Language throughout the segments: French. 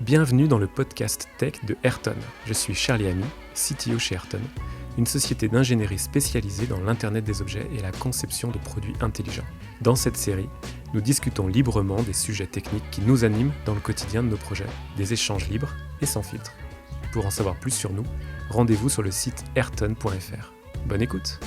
Bienvenue dans le podcast Tech de Ayrton. Je suis Charlie Ami, CTO chez Ayrton, une société d'ingénierie spécialisée dans l'Internet des objets et la conception de produits intelligents. Dans cette série, nous discutons librement des sujets techniques qui nous animent dans le quotidien de nos projets, des échanges libres et sans filtre. Pour en savoir plus sur nous, rendez-vous sur le site ayrton.fr. Bonne écoute.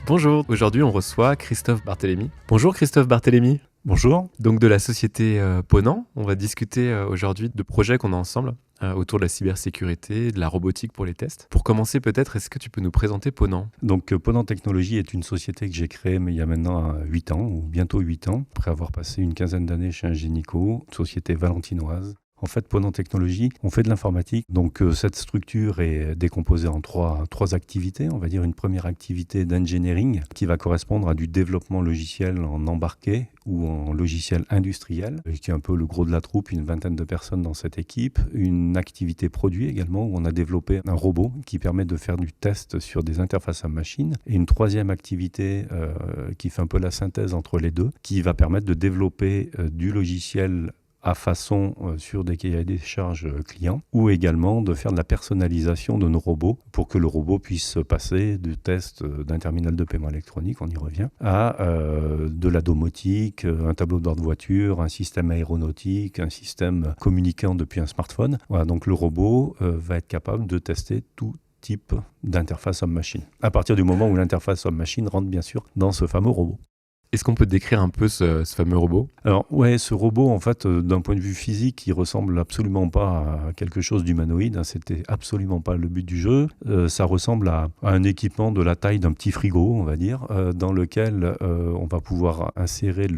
Bonjour, aujourd'hui on reçoit Christophe Barthélémy. Bonjour Christophe Barthélémy. Bonjour. Donc de la société Ponant, on va discuter aujourd'hui de projets qu'on a ensemble autour de la cybersécurité, de la robotique pour les tests. Pour commencer peut-être, est-ce que tu peux nous présenter Ponant ? Donc Ponant Technologies est une société que j'ai créée mais il y a maintenant 8 ans, ou bientôt 8 ans, après avoir passé une quinzaine d'années chez Ingenico, une société valentinoise. En fait, Ponant Technologies, on fait de l'informatique. Donc, cette structure est décomposée en trois activités. On va dire une première activité d'engineering qui va correspondre à du développement logiciel en embarqué ou en logiciel industriel, qui est un peu le gros de la troupe, une vingtaine de personnes dans cette équipe. Une activité produit également, où on a développé un robot qui permet de faire du test sur des interfaces à machine. Et une troisième activité qui fait un peu la synthèse entre les deux, qui va permettre de développer du logiciel à façon sur des cahiers des charges clients, ou également de faire de la personnalisation de nos robots pour que le robot puisse passer du test d'un terminal de paiement électronique, on y revient, à de la domotique, un tableau de bord de voiture, un système aéronautique, un système communiquant depuis un smartphone. Voilà, donc le robot va être capable de tester tout type d'interface homme-machine, à partir du moment où l'interface homme-machine rentre bien sûr dans ce fameux robot. Est-ce qu'on peut décrire un peu ce fameux robot ? Alors ouais, ce robot, en fait, d'un point de vue physique, il ressemble absolument pas à quelque chose d'humanoïde. C'était absolument pas le but du jeu. Ça ressemble à un équipement de la taille d'un petit frigo, on va dire, dans lequel on va pouvoir insérer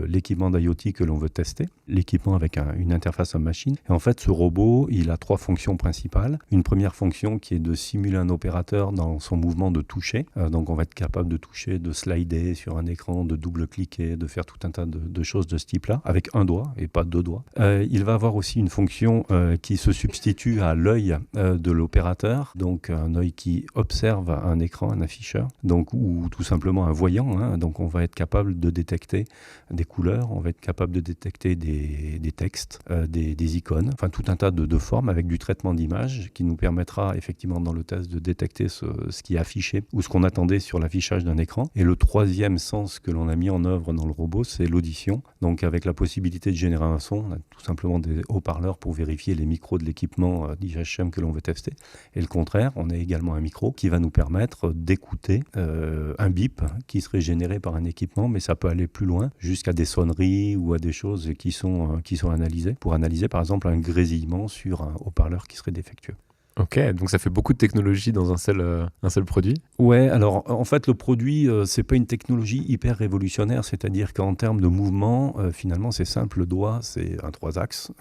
l'équipement d'IoT que l'on veut tester, l'équipement avec une interface à machine. Et en fait, ce robot, il a 3 fonctions principales. Une première fonction qui est de simuler un opérateur dans son mouvement de toucher. Donc on va être capable de toucher, de slider sur un écran, de double-cliquer, de faire tout un tas de choses de ce type-là, avec un doigt et pas 2 doigts. Il va avoir aussi une fonction qui se substitue à l'œil de l'opérateur, donc un œil qui observe un écran, un afficheur, donc, ou tout simplement un voyant. Donc on va être capable de détecter des couleurs, on va être capable de détecter des textes, des icônes, enfin tout un tas de formes avec du traitement d'image qui nous permettra effectivement dans le test de détecter ce qui est affiché ou ce qu'on attendait sur l'affichage d'un écran. Et le troisième sens que l'on a mis en œuvre dans le robot, c'est l'audition. Donc avec la possibilité de générer un son, on a tout simplement des haut-parleurs pour vérifier les micros de l'équipement d'IHM que l'on veut tester. Et le contraire, on a également un micro qui va nous permettre d'écouter un bip qui serait généré par un équipement, mais ça peut aller plus loin, jusqu'à des sonneries ou à des choses qui sont analysées, pour analyser par exemple un grésillement sur un haut-parleur qui serait défectueux. Ok, donc ça fait beaucoup de technologie dans un seul produit. Ouais, alors en fait le produit, c'est pas une technologie hyper révolutionnaire, c'est-à-dire qu'en termes de mouvement, finalement c'est simple, le doigt c'est un 3 axes,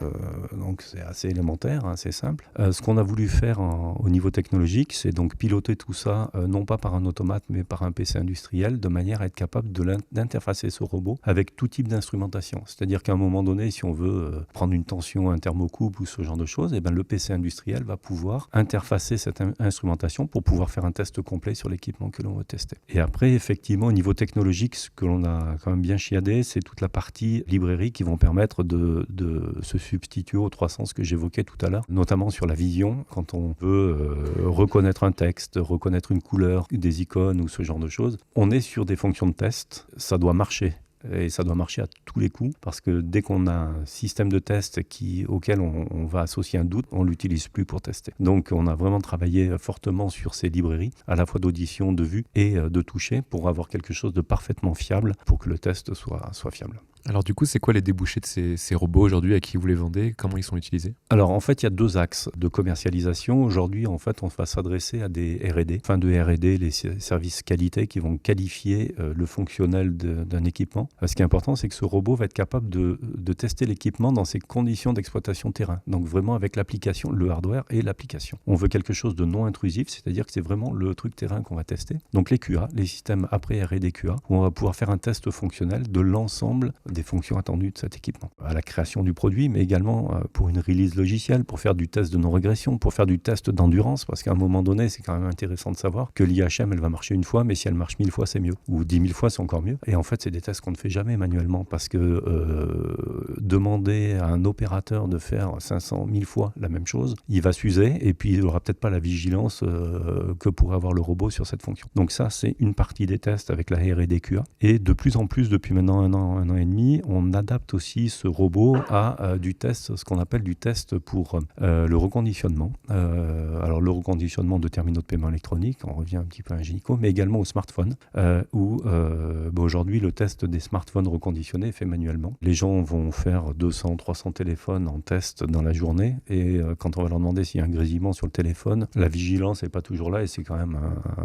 donc c'est assez élémentaire, c'est simple. Ce qu'on a voulu faire au niveau technologique, c'est donc piloter tout ça, non pas par un automate mais par un PC industriel, de manière à être capable d'interfacer ce robot avec tout type d'instrumentation. C'est-à-dire qu'à un moment donné, si on veut prendre une tension, un thermocouple ou ce genre de choses, et ben, le PC industriel va pouvoir interfacer cette instrumentation pour pouvoir faire un test complet sur l'équipement que l'on veut tester. Et après, effectivement, au niveau technologique, ce que l'on a quand même bien chiadé, c'est toute la partie librairie qui vont permettre de se substituer aux 3 sens que j'évoquais tout à l'heure, notamment sur la vision, quand on veut reconnaître un texte, reconnaître une couleur, des icônes ou ce genre de choses. On est sur des fonctions de test, ça doit marcher. Et ça doit marcher à tous les coups, parce que dès qu'on a un système de test auquel on va associer un doute, on ne l'utilise plus pour tester. Donc on a vraiment travaillé fortement sur ces librairies, à la fois d'audition, de vue et de toucher, pour avoir quelque chose de parfaitement fiable, pour que le test soit fiable. Alors du coup, c'est quoi les débouchés de ces robots aujourd'hui, à qui vous les vendez ? Comment ils sont utilisés ? Alors en fait, il y a 2 axes de commercialisation. Aujourd'hui, en fait, on va s'adresser à des R&D. Fin de R&D, les services qualité qui vont qualifier le fonctionnel d'un équipement. Ce qui est important, c'est que ce robot va être capable de tester l'équipement dans ses conditions d'exploitation terrain. Donc vraiment avec l'application, le hardware et l'application. On veut quelque chose de non intrusif, c'est-à-dire que c'est vraiment le truc terrain qu'on va tester. Donc les QA, les systèmes après R&D QA, où on va pouvoir faire un test fonctionnel de l'ensemble des fonctions attendues de cet équipement. À la création du produit, mais également pour une release logicielle, pour faire du test de non-régression, pour faire du test d'endurance, parce qu'à un moment donné, c'est quand même intéressant de savoir que l'IHM, elle va marcher une fois, mais si elle marche 1000 fois, c'est mieux. Ou 10 000 fois, c'est encore mieux. Et en fait, c'est des tests qu'on ne fait fait jamais manuellement parce que demander à un opérateur de faire 500 000 fois la même chose, il va s'user et puis il n'aura peut-être pas la vigilance que pourrait avoir le robot sur cette fonction. Donc ça, c'est une partie des tests avec la R&D QA. Et de plus en plus, depuis maintenant un an et demi, on adapte aussi ce robot à du test, ce qu'on appelle du test pour le reconditionnement. Alors le reconditionnement de terminaux de paiement électronique, on revient un petit peu à un gynéco, mais également au smartphone, où aujourd'hui le test des smartphones reconditionnés est fait manuellement. Les gens vont faire 200, 300 téléphones en test dans la journée et quand on va leur demander s'il y a un grésillement sur le téléphone, la vigilance n'est pas toujours là et c'est quand même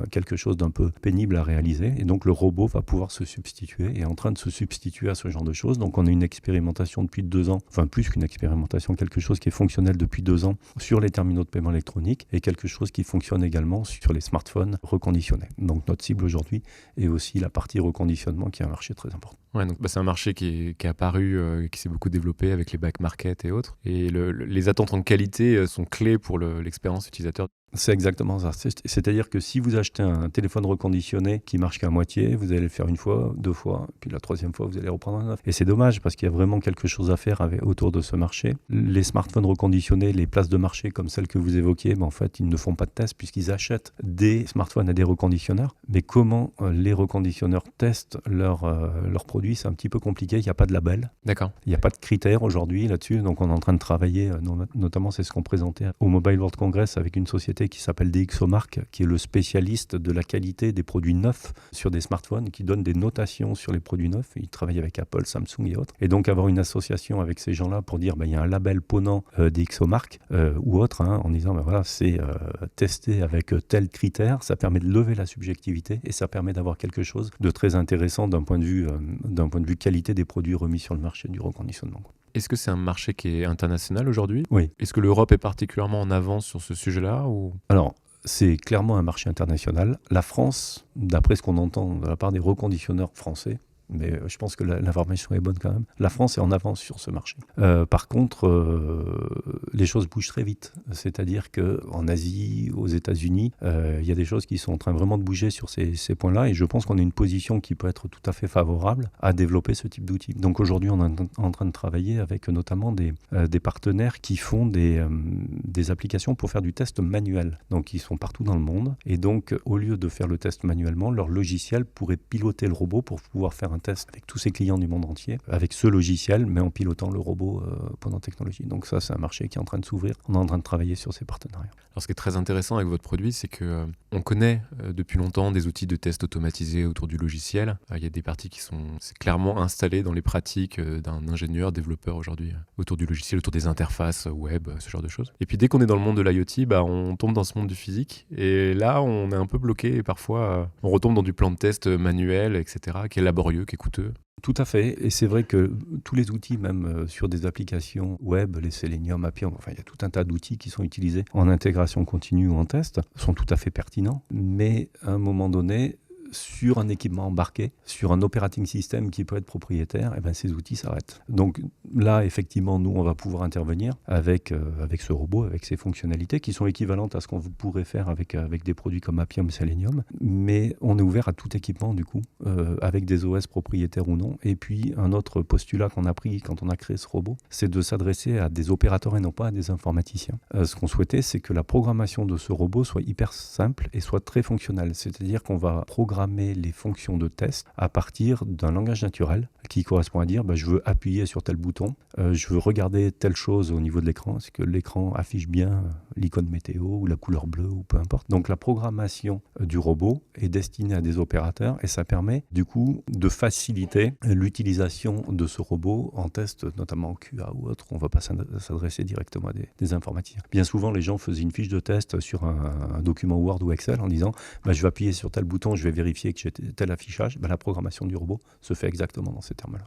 quelque chose d'un peu pénible à réaliser. Et donc le robot va pouvoir se substituer, est en train de se substituer à ce genre de choses. Donc on a une expérimentation depuis 2 ans, enfin plus qu'une expérimentation, quelque chose qui est fonctionnel depuis 2 ans sur les terminaux de paiement électronique et quelque chose qui fonctionne également sur les smartphones reconditionnés. Donc notre cible aujourd'hui est aussi la partie reconditionnement qui est un marché très important. Ouais, donc c'est un marché qui est apparu, qui s'est beaucoup développé avec les back market et autres. Et les attentes en qualité sont clés pour l'expérience utilisateur. C'est exactement ça. C'est-à-dire que si vous achetez un téléphone reconditionné qui marche qu'à moitié, vous allez le faire 1 fois, 2 fois, puis la 3e fois, vous allez reprendre un neuf. Et c'est dommage parce qu'il y a vraiment quelque chose à faire autour de ce marché. Les smartphones reconditionnés, les places de marché comme celles que vous évoquiez, en fait, ils ne font pas de tests puisqu'ils achètent des smartphones à des reconditionneurs. Mais comment les reconditionneurs testent leurs produits, c'est un petit peu compliqué. Il n'y a pas de label. D'accord. Il n'y a pas de critères aujourd'hui là-dessus. Donc on est en train de travailler, notamment c'est ce qu'on présentait au Mobile World Congress avec une société qui s'appelle DxOMark, qui est le spécialiste de la qualité des produits neufs sur des smartphones, qui donne des notations sur les produits neufs. Il travaille avec Apple, Samsung et autres. Et donc avoir une association avec ces gens-là pour dire il y a un label Ponant DxOMark ou autre, en disant voilà, c'est testé avec tel critère, ça permet de lever la subjectivité et ça permet d'avoir quelque chose de très intéressant d'un point de vue qualité des produits remis sur le marché du reconditionnement. Est-ce que c'est un marché qui est international aujourd'hui ? Oui. Est-ce que l'Europe est particulièrement en avance sur ce sujet-là ou... Alors, c'est clairement un marché international. La France, d'après ce qu'on entend de la part des reconditionneurs français, mais je pense que l'information est bonne quand même. La France est en avance sur ce marché. Par contre, les choses bougent très vite. C'est-à-dire qu'en Asie, aux États-Unis, il y a des choses qui sont en train vraiment de bouger sur ces points-là. Et je pense qu'on a une position qui peut être tout à fait favorable à développer ce type d'outils. Donc aujourd'hui, on est en train de travailler avec notamment des partenaires qui font des applications pour faire du test manuel. Donc ils sont partout dans le monde. Et donc, au lieu de faire le test manuellement, leur logiciel pourrait piloter le robot pour pouvoir faire un test avec tous ses clients du monde entier, avec ce logiciel, mais en pilotant le robot pendant technologie. Donc ça, c'est un marché qui est en train de s'ouvrir. On est en train de travailler sur ces partenariats. Alors, ce qui est très intéressant avec votre produit, c'est que on connaît depuis longtemps des outils de test automatisés autour du logiciel. Il y a des parties qui sont clairement installées dans les pratiques d'un ingénieur, développeur aujourd'hui, autour du logiciel, autour des interfaces web, ce genre de choses. Et puis dès qu'on est dans le monde de l'IoT, on tombe dans ce monde du physique. Et là, on est un peu bloqué et parfois, on retombe dans du plan de test manuel, etc., qui est laborieux, qui est coûteux. Tout à fait. Et c'est vrai que tous les outils, même sur des applications web, les Selenium, Appium, il y a tout un tas d'outils qui sont utilisés en intégration continue ou en test, sont tout à fait pertinents. Mais à un moment donné, sur un équipement embarqué, sur un operating system qui peut être propriétaire, ces outils s'arrêtent. Donc là, effectivement, nous, on va pouvoir intervenir avec ce robot, avec ses fonctionnalités qui sont équivalentes à ce qu'on pourrait faire avec des produits comme Appium, Selenium, mais on est ouvert à tout équipement, du coup, avec des OS propriétaires ou non. Et puis, un autre postulat qu'on a pris quand on a créé ce robot, c'est de s'adresser à des opérateurs et non pas à des informaticiens. Ce qu'on souhaitait, c'est que la programmation de ce robot soit hyper simple et soit très fonctionnelle. C'est-à-dire qu'on va programmer les fonctions de test à partir d'un langage naturel qui correspond à dire je veux appuyer sur tel bouton, je veux regarder telle chose au niveau de l'écran, c'est que l'écran affiche bien l'icône météo ou la couleur bleue ou peu importe. Donc la programmation du robot est destinée à des opérateurs et ça permet du coup de faciliter l'utilisation de ce robot en test, notamment en QA ou autre. On ne va pas s'adresser directement à des informaticiens. Bien souvent, les gens faisaient une fiche de test sur un document Word ou Excel en disant je vais appuyer sur tel bouton, je vais vérifier que j'ai tel affichage. La programmation du robot se fait exactement dans ces termes-là.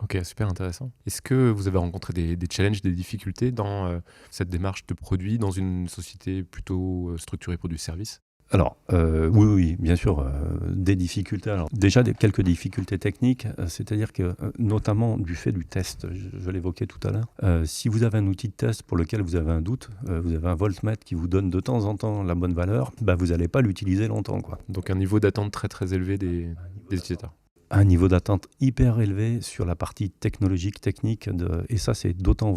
Ok, super intéressant. Est-ce que vous avez rencontré des challenges, des difficultés dans cette démarche de produit dans une société plutôt structurée pour du service ? Alors, oui, bien sûr, des difficultés. Alors, déjà, quelques difficultés techniques, c'est-à-dire que, notamment du fait du test, je l'évoquais tout à l'heure, si vous avez un outil de test pour lequel vous avez un doute, vous avez un voltmètre qui vous donne de temps en temps la bonne valeur, vous n'allez pas l'utiliser longtemps, quoi. Donc un niveau d'attente très très élevé des utilisateurs. un niveau d'attente hyper élevé sur la partie technologique, technique, et ça c'est d'autant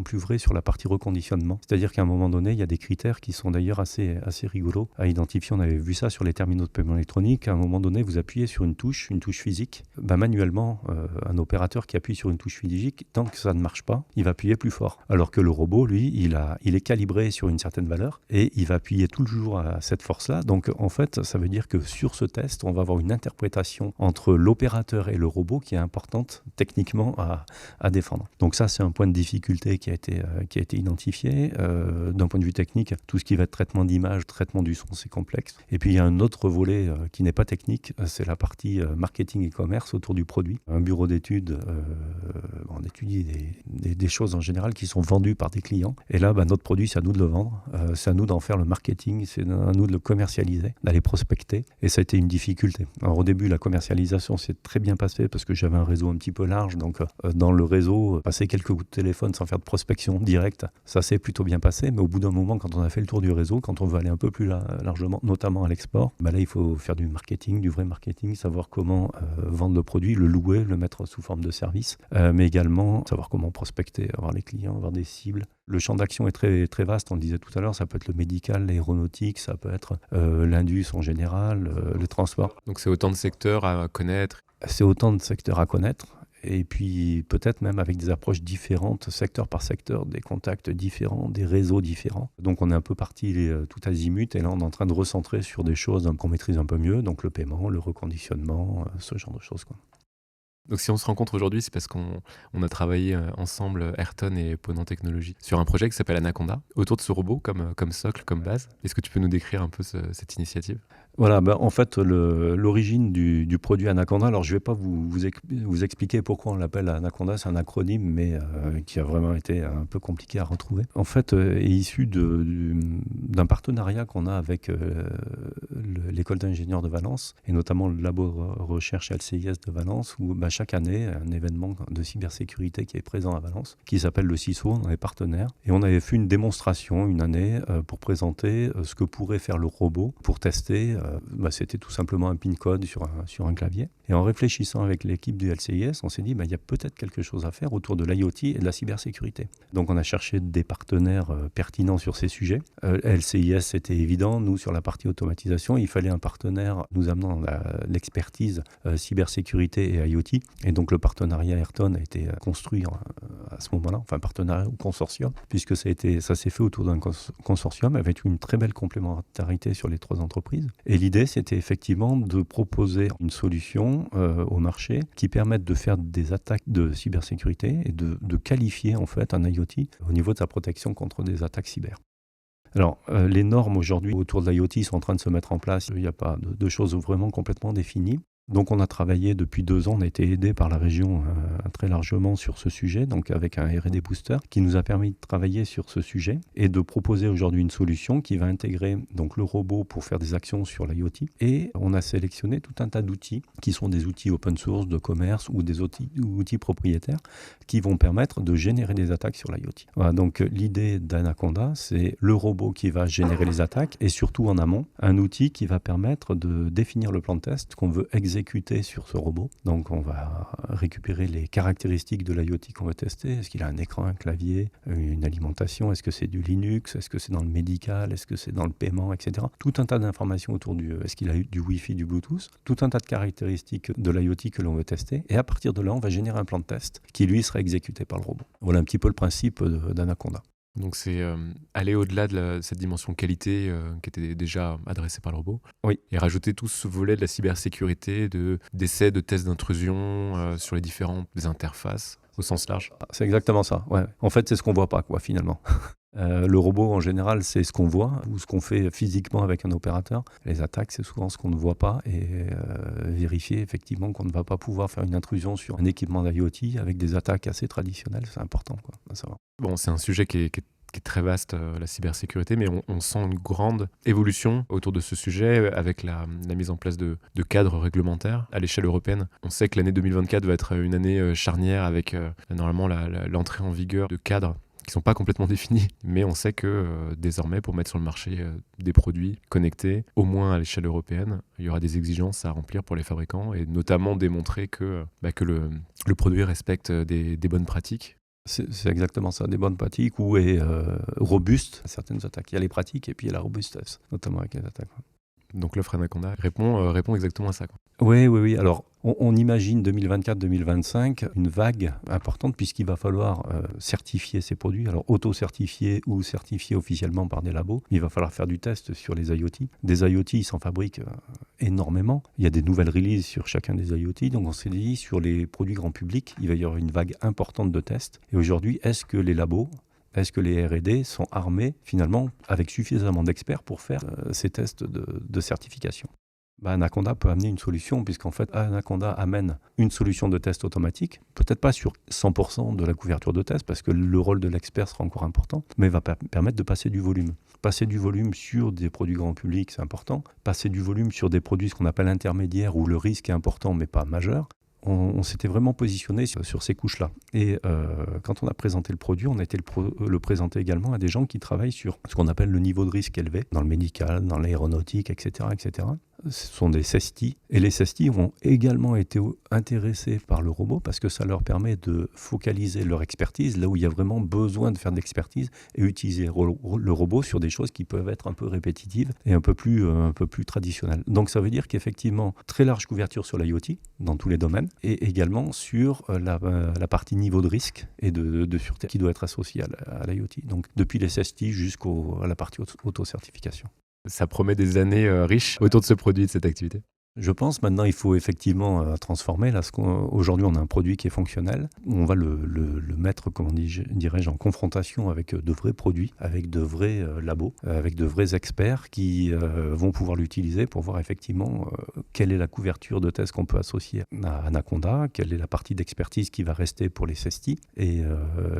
plus vrai sur la partie reconditionnement. C'est-à-dire qu'à un moment donné, il y a des critères qui sont d'ailleurs assez rigolos à identifier. On avait vu ça sur les terminaux de paiement électronique. À un moment donné, vous appuyez sur une touche physique. Manuellement, un opérateur qui appuie sur une touche physique, tant que ça ne marche pas, il va appuyer plus fort. Alors que le robot, lui, il est calibré sur une certaine valeur et il va appuyer toujours à cette force-là. Donc en fait, ça veut dire que sur ce test, on va avoir une interprétation entre l'opérateur et le robot qui est importante techniquement à défendre. Donc ça, c'est un point de difficulté qui a été identifié. D'un point de vue technique, tout ce qui va être traitement d'image, traitement du son, c'est complexe. Et puis il y a un autre volet qui n'est pas technique, c'est la partie marketing et commerce autour du produit. Un bureau d'études, on étudie des choses en général qui sont vendues par des clients. Et là, notre produit, c'est à nous de le vendre, c'est à nous d'en faire le marketing, c'est à nous de le commercialiser, d'aller prospecter. Et ça a été une difficulté. Alors au début, la commercialisation s'est très bien passée parce que j'avais un réseau un petit peu large. Donc dans le réseau, passer quelques coups de téléphone sans faire de prospection directe, ça s'est plutôt bien passé. Mais au bout d'un moment, quand on a fait le tour du réseau, quand on veut aller un peu plus largement, notamment à l'export, là, il faut faire du marketing, du vrai marketing, savoir comment vendre le produit, le louer, le mettre sous forme de service, mais également savoir comment prospecter, avoir les clients, avoir des cibles. Le champ d'action est très, très vaste, on le disait tout à l'heure, ça peut être le médical, l'aéronautique, ça peut être l'indus en général, le transport. Donc c'est autant de secteurs à connaître. C'est autant de secteurs à connaître. Et puis peut-être même avec des approches différentes, secteur par secteur, des contacts différents, des réseaux différents. Donc on est un peu parti tout azimut et là on est en train de recentrer sur des choses qu'on maîtrise un peu mieux, donc le paiement, le reconditionnement, ce genre de choses, quoi. Donc si on se rencontre aujourd'hui, c'est parce qu'on a travaillé ensemble, Ayrton et Ponant Technologies, sur un projet qui s'appelle Anaconda, autour de ce robot comme socle, comme base. Est-ce que tu peux nous décrire un peu cette initiative ? Voilà, en fait, l'origine du produit Anaconda, alors je ne vais pas vous expliquer pourquoi on l'appelle Anaconda, c'est un acronyme, mais qui a vraiment été un peu compliqué à retrouver. En fait, est issu d'un partenariat qu'on a avec l'école d'ingénieurs de Valence, et notamment le labo recherche LCIS de Valence, où chaque année, un événement de cybersécurité qui est présent à Valence, qui s'appelle le CISO, on est partenaire, et on avait fait une démonstration une année pour présenter ce que pourrait faire le robot pour tester. C'était tout simplement un pin code sur un clavier. Et en réfléchissant avec l'équipe du LCIS, on s'est dit il y a peut-être quelque chose à faire autour de l'IoT et de la cybersécurité. Donc on a cherché des partenaires pertinents sur ces sujets. LCIS, c'était évident. Nous, sur la partie automatisation, il fallait un partenaire nous amenant l'expertise cybersécurité et IoT. Et donc le partenariat Ayrton a été construit à ce moment-là, enfin partenariat ou consortium, puisque ça s'est fait autour d'un consortium avec une très belle complémentarité sur les 3 entreprises. Et l'idée, c'était effectivement de proposer une solution au marché qui permette de faire des attaques de cybersécurité et de qualifier en fait un IoT au niveau de sa protection contre des attaques cyber. Alors, les normes aujourd'hui autour de l'IoT sont en train de se mettre en place. Il n'y a pas de choses vraiment complètement définies. Donc on a travaillé depuis 2 ans, on a été aidé par la région très largement sur ce sujet, donc avec un R&D Booster qui nous a permis de travailler sur ce sujet et de proposer aujourd'hui une solution qui va intégrer donc le robot pour faire des actions sur l'IoT. Et on a sélectionné tout un tas d'outils qui sont des outils open source de commerce ou des outils propriétaires qui vont permettre de générer des attaques sur l'IoT. Voilà, donc l'idée d'Anaconda, c'est le robot qui va générer les attaques et surtout en amont, un outil qui va permettre de définir le plan de test qu'on veut exécuter sur ce robot. Donc on va récupérer les caractéristiques de l'IoT qu'on veut tester. Est-ce qu'il a un écran, un clavier, une alimentation? Est-ce que c'est du Linux? Est-ce que c'est dans le médical? Est-ce que c'est dans le paiement, etc. Tout un tas d'informations autour est-ce qu'il a eu du Wi-Fi, du Bluetooth? Tout un tas de caractéristiques de l'IoT que l'on veut tester. Et à partir de là, on va générer un plan de test qui, lui, sera exécuté par le robot. Voilà un petit peu le principe d'Anaconda. Donc c'est aller au-delà de cette dimension qualité qui était déjà adressée par le robot. Oui. Et rajouter tout ce volet de la cybersécurité, d'essais, de tests d'intrusion sur les différentes interfaces au sens large. C'est exactement ça. Ouais. En fait, c'est ce qu'on voit pas, finalement. Le robot, en général, c'est ce qu'on voit ou ce qu'on fait physiquement avec un opérateur. Les attaques, c'est souvent ce qu'on ne voit pas et vérifier effectivement qu'on ne va pas pouvoir faire une intrusion sur un équipement d'IoT avec des attaques assez traditionnelles, c'est important à savoir. Bon, c'est un sujet qui est très vaste, la cybersécurité, mais on sent une grande évolution autour de ce sujet avec la mise en place de cadres réglementaires à l'échelle européenne. On sait que l'année 2024 va être une année charnière avec normalement l'entrée en vigueur de cadres qui sont pas complètement définis, mais on sait que désormais, pour mettre sur le marché des produits connectés, au moins à l'échelle européenne, il y aura des exigences à remplir pour les fabricants, et notamment démontrer que le produit respecte des bonnes pratiques. C'est exactement ça, des bonnes pratiques ou est robuste à certaines attaques. Il y a les pratiques et puis il y a la robustesse, notamment avec les attaques. Donc l'offre Anaconda répond exactement à ça. Oui. Alors, on imagine 2024-2025 une vague importante puisqu'il va falloir certifier ces produits. Alors, auto-certifier ou certifier officiellement par des labos. Il va falloir faire du test sur les IoT. Des IoT, ils s'en fabriquent énormément. Il y a des nouvelles releases sur chacun des IoT. Donc, on s'est dit, sur les produits grand public, il va y avoir une vague importante de tests. Et aujourd'hui, est-ce que les labos, est-ce que les R&D sont armés finalement avec suffisamment d'experts pour faire ces tests de certification? Anaconda peut amener une solution, puisqu'en fait, Anaconda amène une solution de test automatique, peut-être pas sur 100% de la couverture de test, parce que le rôle de l'expert sera encore important, mais va permettre de passer du volume. Passer du volume sur des produits grand public, c'est important. Passer du volume sur des produits, ce qu'on appelle intermédiaires, où le risque est important, mais pas majeur. On s'était vraiment positionné sur ces couches-là. Et quand on a présenté le produit, on a été le présenter également à des gens qui travaillent sur ce qu'on appelle le niveau de risque élevé, dans le médical, dans l'aéronautique, etc., etc. Ce sont des CESTI. Et les CESTI ont également été intéressés par le robot parce que ça leur permet de focaliser leur expertise là où il y a vraiment besoin de faire de l'expertise et utiliser le robot sur des choses qui peuvent être un peu répétitives et un peu plus traditionnelles. Donc ça veut dire qu'effectivement, très large couverture sur l'IoT dans tous les domaines et également sur la partie niveau de risque et de sûreté qui doit être associée à l'IoT. Donc depuis les CESTI jusqu'à la partie auto-certification. Ça promet des années riches autour de ce produit et de cette activité. Je pense maintenant il faut effectivement transformer. Là, aujourd'hui, on a un produit qui est fonctionnel. On va le mettre, comment dirais-je, en confrontation avec de vrais produits, avec de vrais labos, avec de vrais experts qui vont pouvoir l'utiliser pour voir effectivement quelle est la couverture de test qu'on peut associer à Anaconda, quelle est la partie d'expertise qui va rester pour les CESTI. Et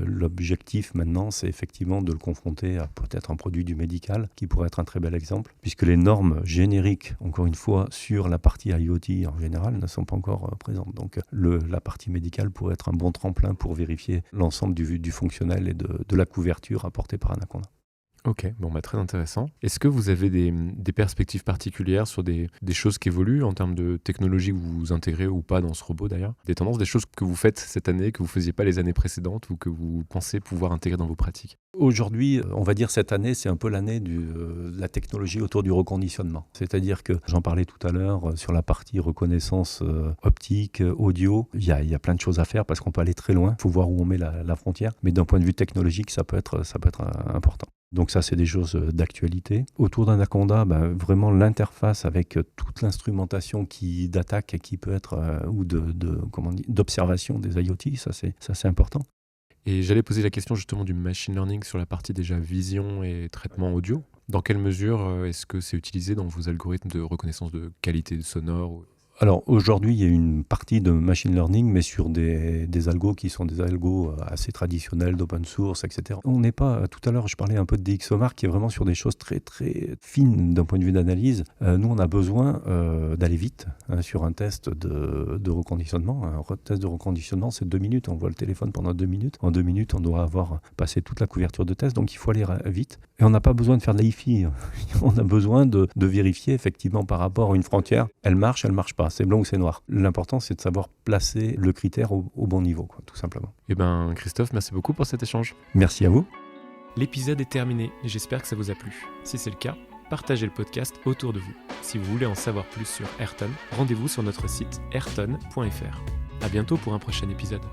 l'objectif maintenant, c'est effectivement de le confronter à peut-être un produit du médical qui pourrait être un très bel exemple, puisque les normes génériques, encore une fois, sur la partie IoT en général ne sont pas encore présentes. Donc la partie médicale pourrait être un bon tremplin pour vérifier l'ensemble du fonctionnel et de la couverture apportée par Anaconda. Ok, très intéressant. Est-ce que vous avez des perspectives particulières sur des choses qui évoluent en termes de technologie que vous intégrez ou pas dans ce robot d'ailleurs? Des tendances, des choses que vous faites cette année, que vous ne faisiez pas les années précédentes ou que vous pensez pouvoir intégrer dans vos pratiques? Aujourd'hui, on va dire cette année, c'est un peu l'année de la technologie autour du reconditionnement. C'est-à-dire que, j'en parlais tout à l'heure, sur la partie reconnaissance optique, audio, il y a plein de choses à faire parce qu'on peut aller très loin. Il faut voir où on met la frontière. Mais d'un point de vue technologique, ça peut être important. Donc ça, c'est des choses d'actualité. Autour d'Anaconda, vraiment l'interface avec toute l'instrumentation d'attaque qui peut être, ou d'observation des IoT, ça c'est important. Et j'allais poser la question justement du machine learning sur la partie déjà vision et traitement audio. Dans quelle mesure est-ce que c'est utilisé dans vos algorithmes de reconnaissance de qualité sonore? Alors aujourd'hui, il y a une partie de machine learning, mais sur des algos qui sont des algos assez traditionnels, d'open source, etc. On n'est pas, tout à l'heure je parlais un peu de DxOMark qui est vraiment sur des choses très très fines d'un point de vue d'analyse. Nous on a besoin d'aller vite sur un test de reconditionnement. Un test de reconditionnement c'est 2 minutes, on voit le téléphone pendant 2 minutes. En 2 minutes on doit avoir passé toute la couverture de test, donc il faut aller vite. Et on n'a pas besoin de faire de l'hi-fi, on a besoin de vérifier effectivement par rapport à une frontière, elle marche pas. C'est blanc ou c'est noir. L'important, c'est de savoir placer le critère au bon niveau, tout simplement. Christophe, merci beaucoup pour cet échange. Merci à vous. L'épisode est terminé et j'espère que ça vous a plu. Si c'est le cas, partagez le podcast autour de vous. Si vous voulez en savoir plus sur Ayrton, rendez-vous sur notre site ayrton.fr. À bientôt pour un prochain épisode.